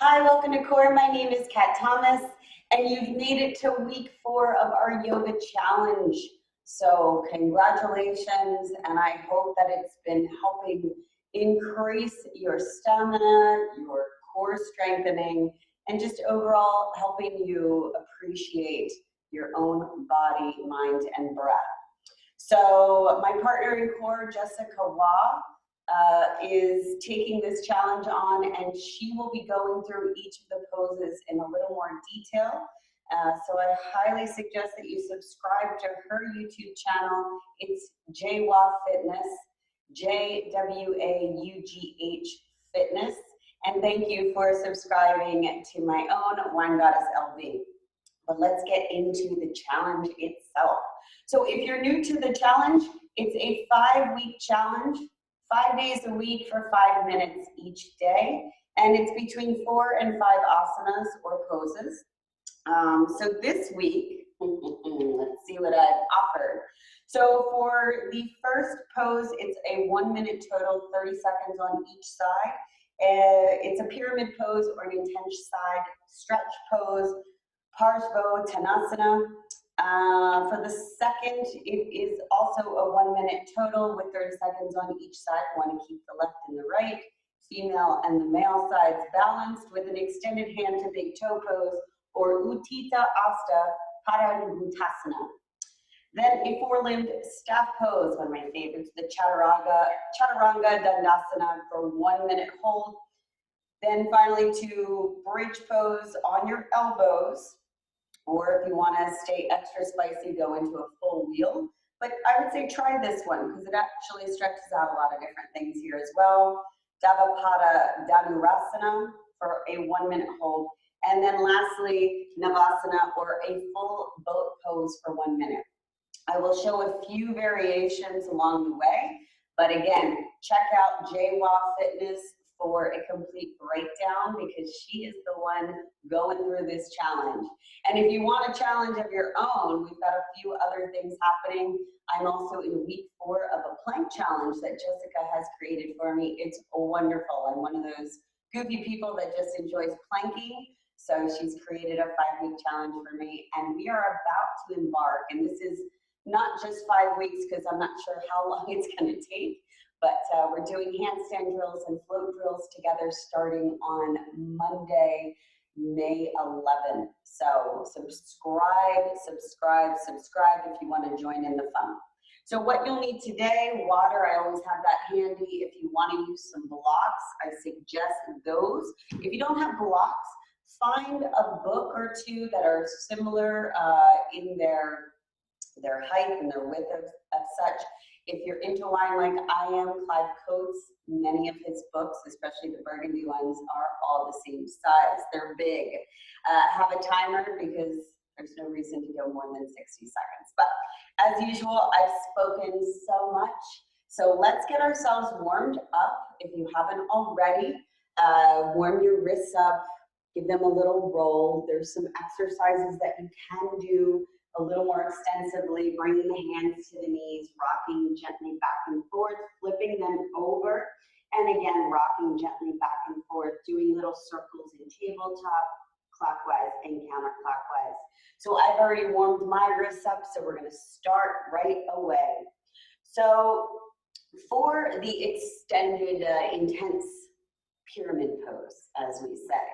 Hi, welcome to C.O.R.E. My name is Kat Thomas, and you've made it to week 4 of our yoga challenge. So congratulations, and I hope that it's been helping increase your stamina, your core strengthening, and just overall helping you appreciate your own body, mind, and breath. So my partner in C.O.R.E, JWaugh, is taking this challenge on, and she will be going through each of the poses in a little more detail. So I highly suggest that you subscribe to her YouTube channel. It's JWaugh Fitness, JWaugh Fitness. And thank you for subscribing to my own Wine Goddess LV. But let's get into the challenge itself. So if you're new to the challenge, it's a 5-week challenge, 5 days a week for 5 minutes each day. And it's between 4 and 5 asanas or poses. So this week, let's see what I've offered. So for the first pose, it's a 1 minute total, 30 seconds on each side. It's a pyramid pose or an intense side stretch pose, Parsvottanasana. For the second, it is also a 1 minute total with 30 seconds on each side. We want to keep the left and the right, female and the male sides balanced with an extended hand to big toe pose or Utthita Hasta Padangustasana. Then a 4-limbed staff pose, one of my favorites, the Chaturanga Dandasana for 1 minute hold. Then finally to bridge pose on your elbows, or if you want to stay extra spicy, go into a full wheel. But I would say try this one because it actually stretches out a lot of different things here as well. Dvapada, Dhanurasana for a 1 minute hold. And then lastly, Navasana or a full boat pose for 1 minute. I will show a few variations along the way, but again, check out JWaugh Fitness for a complete breakdown because she is the one going through this challenge. And if you want a challenge of your own, we've got a few other things happening. I'm also in week 4 of a plank challenge that Jessica has created for me. It's wonderful. I'm one of those goofy people that just enjoys planking. So she's created a 5-week challenge for me, and we are about to embark. And this is not just 5 weeks because I'm not sure how long it's going to take, but we're doing handstand drills and float drills together starting on Monday, May 11th. So subscribe if you want to join in the fun. So what you'll need today, water, I always have that handy. If you want to use some blocks, I suggest those. If you don't have blocks, find a book or two that are similar in their height and their width of such. If you're into wine like I am, Clive Coates, many of his books, especially the Burgundy ones, are all the same size. They're big. Have a timer because there's no reason to go more than 60 seconds. But as usual, I've spoken so much. So let's get ourselves warmed up. If you haven't already, warm your wrists up, give them a little roll. There's some exercises that you can do a little more extensively, bringing the hands to the knees, rocking gently back and forth, flipping them over, and again, rocking gently back and forth, doing little circles in tabletop, clockwise and counterclockwise. So I've already warmed my wrists up, so we're gonna start right away. So for the extended, intense pyramid pose, as we say,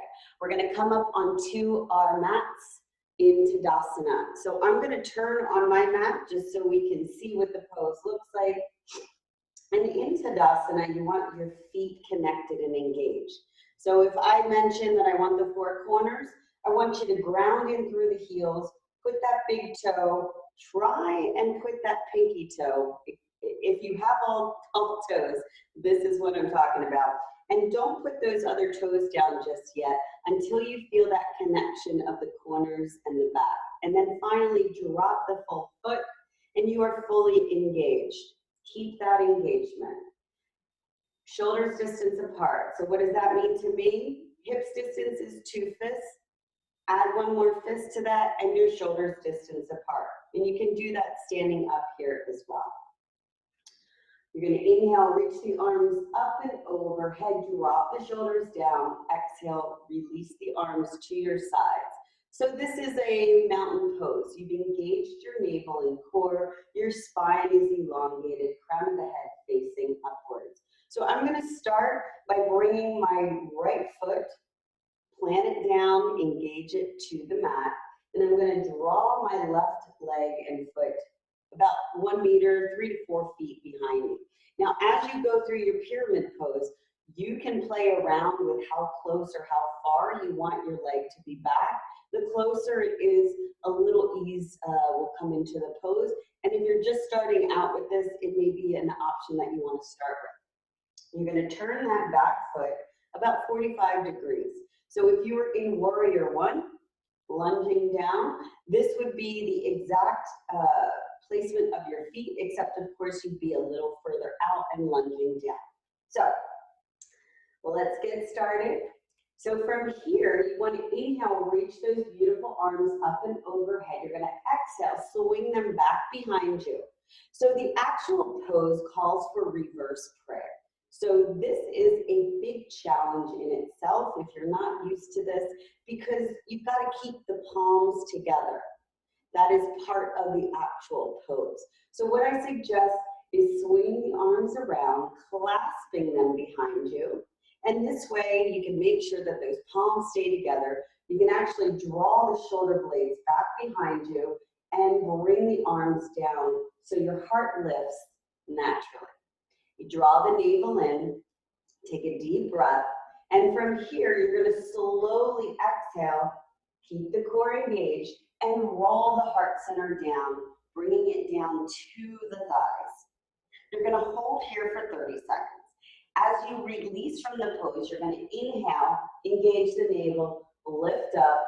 we're gonna come up onto our mats into Dandasana. So I'm going to turn on my mat just so we can see what the pose looks like. And in Dandasana, you want your feet connected and engaged. So if I mention that I want the 4 corners, I want you to ground in through the heels, put that big toe, try and put that pinky toe. If you have all toes, this is what I'm talking about. And don't put those other toes down just yet until you feel that connection of the corners and the back. And then finally drop the full foot and you are fully engaged. Keep that engagement. Shoulders distance apart. So what does that mean to me? Hips distance is 2 fists. Add 1 more fist to that and your shoulders distance apart. And you can do that standing up here as well. You're going to inhale, reach the arms up and overhead, drop the shoulders down. exhale, release the arms to your sides. So this is a mountain pose. You've engaged your navel and core. Your spine is elongated, crown of the head facing upwards. So I'm going to start by bringing my right foot, plant it down, engage it to the mat. And I'm going to draw my left leg and foot about 1 meter, 3 to 4 feet behind me. Now, as you go through your pyramid pose, you can play around with how close or how far you want your leg to be back. The closer it is, a little ease will come into the pose. And if you're just starting out with this, it may be an option that you want to start with. You're going to turn that back foot about 45 degrees. So if you were in Warrior One, lunging down, this would be the exact placement of your feet, except of course you'd be a little further out and lunging down. So, well, let's get started. So from here, you want to inhale, reach those beautiful arms up and overhead. You're going to exhale, swing them back behind you. So the actual pose calls for reverse prayer. So this is a big challenge in itself if you're not used to this, because you've got to keep the palms together. That is part of the actual pose. So what I suggest is swinging the arms around, clasping them behind you. And this way you can make sure that those palms stay together. You can actually draw the shoulder blades back behind you and bring the arms down so your heart lifts naturally. You draw the navel in, take a deep breath, and from here you're going to slowly exhale, keep the core engaged, and roll the heart center down, bringing it down to the thighs. You're going to hold here for 30 seconds. As you release from the pose, you're going to inhale, engage the navel, lift up,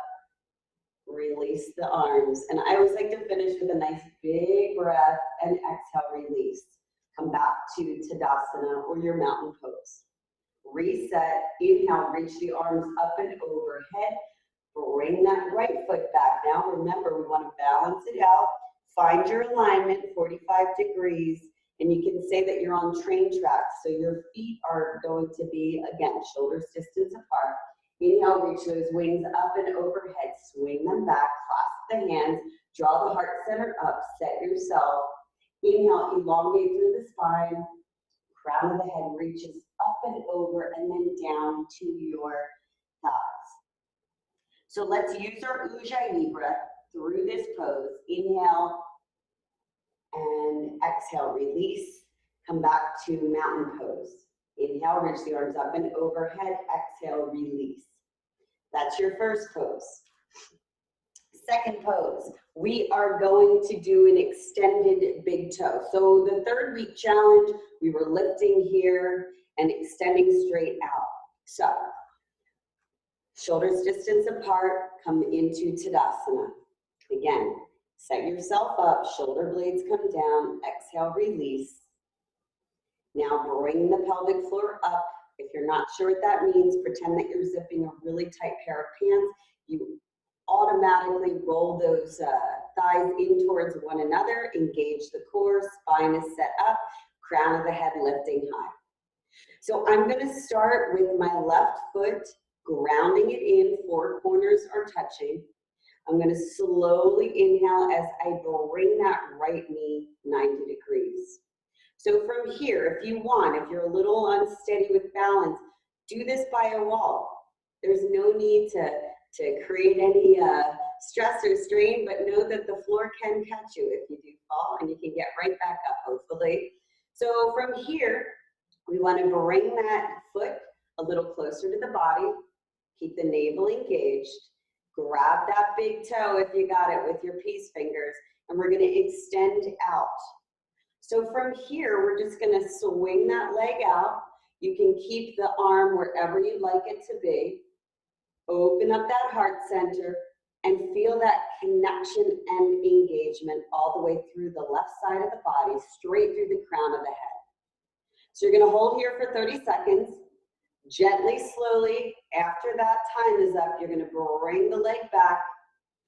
release the arms. And I always like to finish with a nice big breath and exhale, release. Come back to Tadasana or your mountain pose. Reset, inhale, reach the arms up and overhead. Bring that right foot back. Now remember, we want to balance it out. Find your alignment, 45 degrees, and you can say that you're on train tracks. So your feet are going to be, again, shoulders distance apart. Inhale, reach those wings up and overhead. Swing them back, clasp the hands, draw the heart center up, set yourself. Inhale, elongate through the spine, crown of the head reaches up and over and then down to your thighs. So let's use our Ujjayi breath through this pose. Inhale and exhale, release. Come back to mountain pose. Inhale, reach the arms up and overhead. Exhale, release. That's your first pose. Second pose, we are going to do an extended big toe. So the 3rd week challenge, we were lifting here and extending straight out. So shoulders distance apart, come into Tadasana. Again, set yourself up, shoulder blades come down, exhale, release. Now bring the pelvic floor up. If you're not sure what that means, pretend that you're zipping a really tight pair of pants. You automatically roll those thighs in towards one another, engage the core, spine is set up, crown of the head lifting high. So I'm going to start with my left foot, grounding it in, 4 corners are touching. I'm going to slowly inhale as I bring that right knee 90 degrees. So from here, if you want, if you're a little unsteady with balance, do this by a wall. There's no need to create any stress or strain, but know that the floor can catch you if you do fall, and you can get right back up, hopefully. So from here, we want to bring that foot a little closer to the body, keep the navel engaged, grab that big toe if you got it with your peace fingers, and we're going to extend out. So from here, we're just going to swing that leg out. You can keep the arm wherever you'd like it to be. Open up that heart center and feel that connection and engagement all the way through the left side of the body, straight through the crown of the head. So you're going to hold here for 30 seconds. Gently, slowly, after that time is up, you're going to bring the leg back,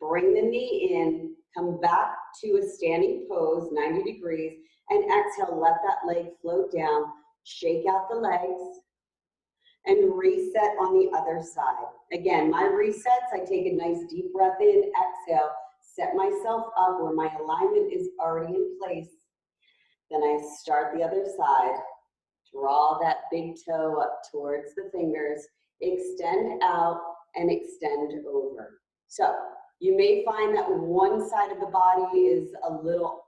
bring the knee in, come back to a standing pose, 90 degrees, and exhale, let that leg float down, shake out the legs, and reset on the other side. Again, my resets, I take a nice deep breath in, exhale, set myself up where my alignment is already in place. Then I start the other side. Draw that big toe up towards the fingers, extend out and extend over. So you may find that one side of the body is a little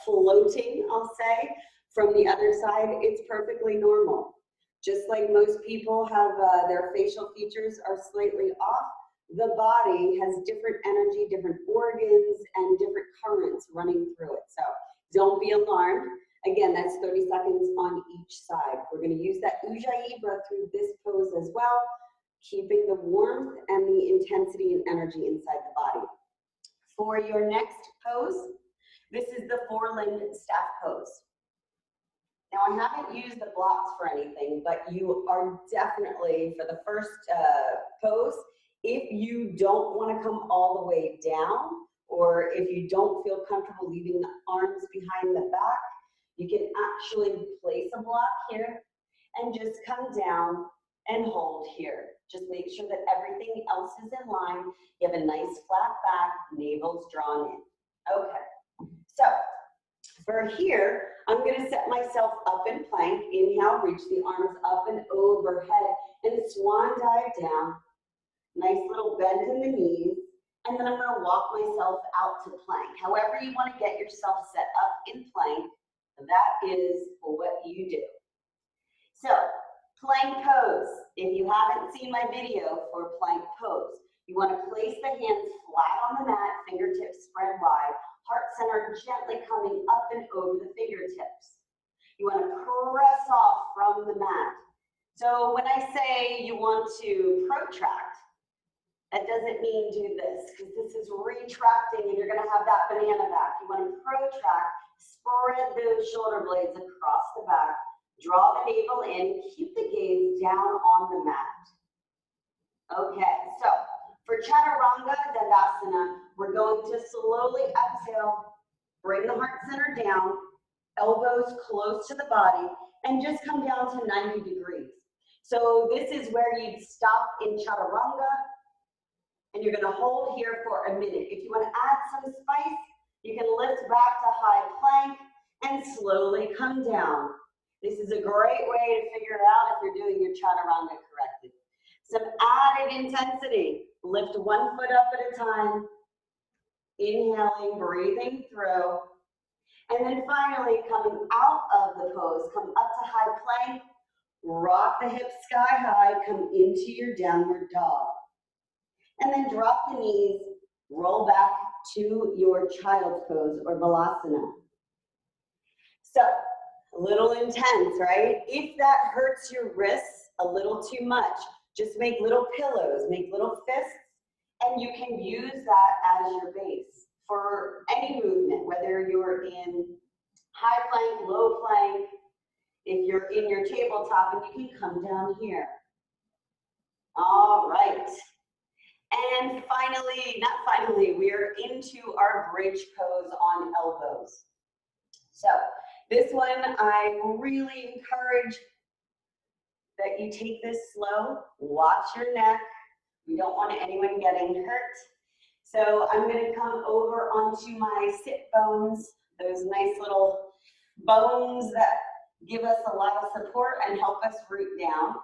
floating, I'll say, from the other side. It's perfectly normal. Just like most people have their facial features are slightly off, the body has different energy, different organs, and different currents running through it. So don't be alarmed. Again, that's 30 seconds on each side. We're going to use that Ujjayi breath through this pose as well, keeping the warmth and the intensity and energy inside the body. For your next pose, this is the four-limbed staff pose. Now, I haven't used the blocks for anything, but you are definitely, for the first pose, if you don't want to come all the way down, or if you don't feel comfortable leaving the arms behind the back, you can actually place a block here and just come down and hold here. Just make sure that everything else is in line. You have a nice flat back, navel's drawn in. Okay, so for here, I'm going to set myself up in plank. Inhale, reach the arms up and overhead and swan dive down. Nice little bend in the knees. And then I'm going to walk myself out to plank. However you want to get yourself set up in plank, that is what you do. So, plank pose. If you haven't seen my video for plank pose, you want to place the hands flat on the mat, fingertips spread wide, heart center gently coming up and over the fingertips. You want to press off from the mat. So when I say you want to protract, that doesn't mean do this, because this is retracting and you're going to have that banana back. You want to protract, spread those shoulder blades across the back, draw the navel in, keep the gaze down on the mat. Okay, so for Chaturanga, Dandasana, we're going to slowly exhale, bring the heart center down, elbows close to the body, and just come down to 90 degrees. So this is where you'd stop in Chaturanga, and you're going to hold here for a minute. If you want to add some spice, you can lift back to high plank and slowly come down. This is a great way to figure out if you're doing your Chaturanga correctly. Some added intensity. Lift one foot up at a time. Inhaling, breathing through. And then finally, coming out of the pose, come up to high plank, rock the hips sky high, come into your downward dog. And then drop the knees, roll back to your child's pose or Balasana. So, a little intense, right? If that hurts your wrists a little too much, just make little pillows, make little fists, and you can use that as your base for any movement, whether you're in high plank, low plank, if you're in your tabletop, and you can come down here. All right. And finally, not finally, we're into our bridge pose on elbows. So this one, I really encourage that you take this slow, watch your neck. We don't want anyone getting hurt. So I'm going to come over onto my sit bones, those nice little bones that give us a lot of support and help us root down.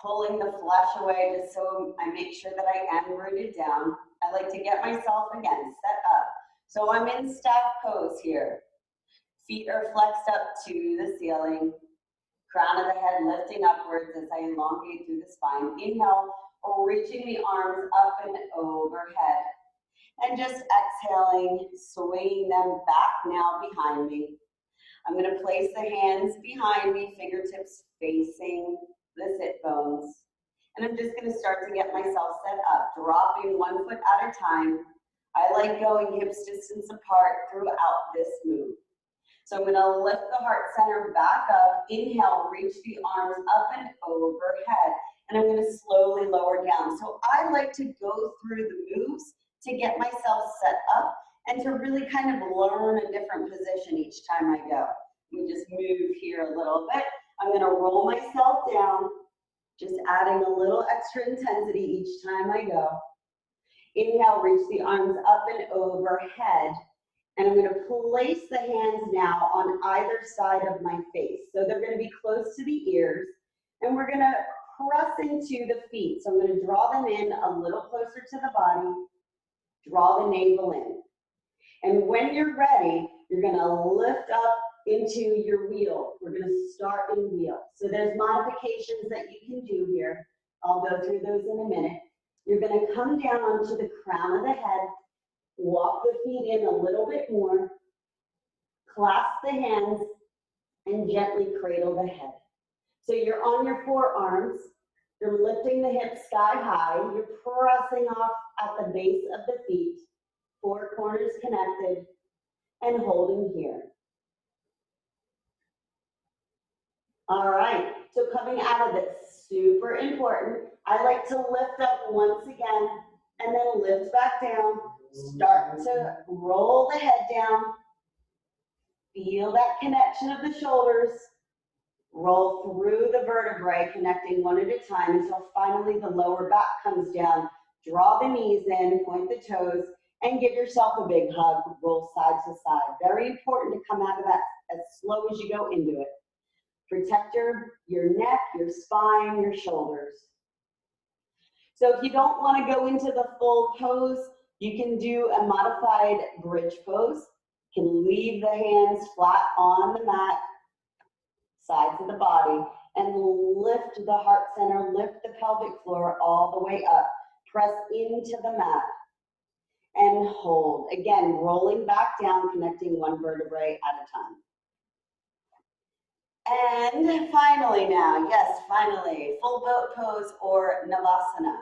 Pulling the flesh away just so I make sure that I am rooted down. I like to get myself, again, set up. So I'm in staff pose here. Feet are flexed up to the ceiling. Crown of the head lifting upwards as I elongate through the spine. Inhale, reaching the arms up and overhead. And just exhaling, swinging them back now behind me. I'm going to place the hands behind me, fingertips facing the sit bones. And I'm just going to start to get myself set up, dropping 1 foot at a time. I like going hips distance apart throughout this move. So I'm going to lift the heart center back up. Inhale, reach the arms up and overhead. And I'm going to slowly lower down. So I like to go through the moves to get myself set up and to really kind of learn a different position each time I go. We just move here a little bit. I'm gonna roll myself down, just adding a little extra intensity each time I go. Inhale, reach the arms up and overhead. And I'm gonna place the hands now on either side of my face. So they're gonna be close to the ears. And we're gonna press into the feet. So I'm gonna draw them in a little closer to the body. Draw the navel in. And when you're ready, you're gonna lift up into your wheel. We're gonna start in wheel. So there's modifications that you can do here. I'll go through those in a minute. You're gonna come down onto the crown of the head, walk the feet in a little bit more, clasp the hands, and gently cradle the head. So you're on your forearms, you're lifting the hips sky high, you're pressing off at the base of the feet, four corners connected, and holding here. All right, so coming out of this, super important. I like to lift up once again, and then lift back down. Start to roll the head down. Feel that connection of the shoulders. Roll through the vertebrae, connecting one at a time until finally the lower back comes down. Draw the knees in, point the toes, and give yourself a big hug. Roll side to side. Very important to come out of that as slow as you go into it. Protect your neck, your spine, your shoulders. So if you don't want to go into the full pose, you can do a modified bridge pose. You can leave the hands flat on the mat, sides of the body, and lift the heart center, lift the pelvic floor all the way up. Press into the mat and hold. Again, rolling back down, connecting one vertebrae at a time. And finally now, yes, finally, full boat pose or Navasana.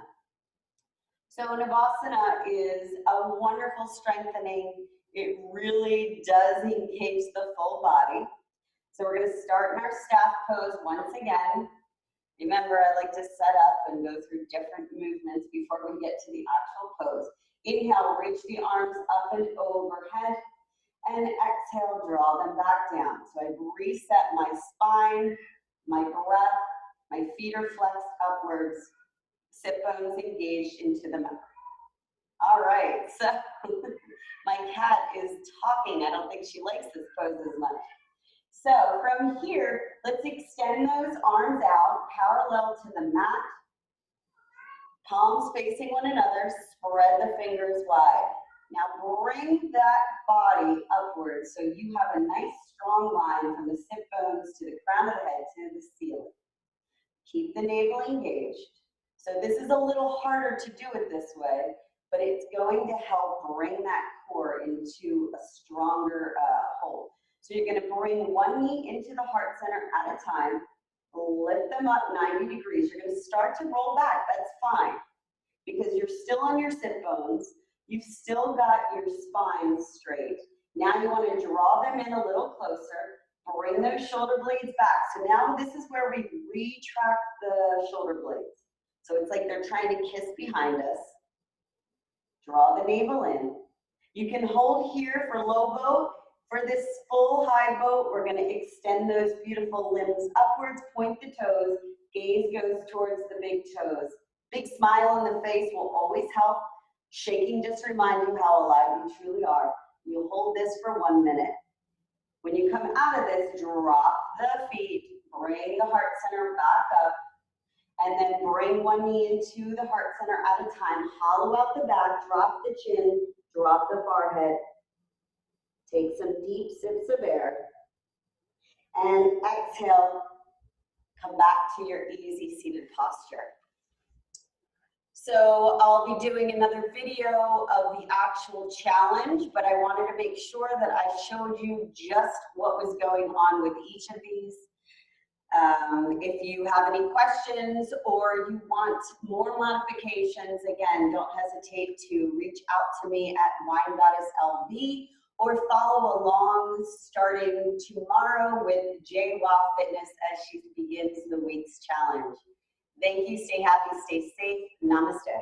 So Navasana is a wonderful strengthening. It really does engage the full body. So we're gonna start in our staff pose once again. Remember, I like to set up and go through different movements before we get to the actual pose. Inhale, reach the arms up and overhead. And exhale, draw them back down. So I reset my spine, my breath, my feet are flexed upwards, sit bones engaged into the mat. All right, so my cat is talking. I don't think she likes this pose as much. So from here, let's extend those arms out parallel to the mat. Palms facing one another, spread the fingers wide. Now bring that body upwards so you have a nice strong line from the sit bones to the crown of the head to the ceiling. Keep the navel engaged. So this is a little harder to do it this way, but it's going to help bring that core into a stronger hold. So you're going to bring one knee into the heart center at a time, lift them up 90 degrees. You're going to start to roll back. That's fine because you're still on your sit bones. You've still got your spine straight. Now you want to draw them in a little closer. Bring those shoulder blades back. So now this is where we retract the shoulder blades. So it's like they're trying to kiss behind us. Draw the navel in. You can hold here for low boat. For this full high boat, we're going to extend those beautiful limbs upwards, point the toes, gaze goes towards the big toes. Big smile on the face will always help. Shaking just reminds you how alive you truly are. You hold this for 1 minute. When you come out of this, drop the feet, bring the heart center back up, and then bring one knee into the heart center at a time. Hollow out the back, drop the chin, drop the forehead. Take some deep sips of air. And exhale, come back to your easy seated posture. So I'll be doing another video of the actual challenge, but I wanted to make sure that I showed you just what was going on with each of these. If you have any questions or you want more modifications, again, don't hesitate to reach out to me at WineGoddessLV or follow along starting tomorrow with JWaugh Fitness as she begins the week's challenge. Thank you. Stay happy, stay safe. Namaste.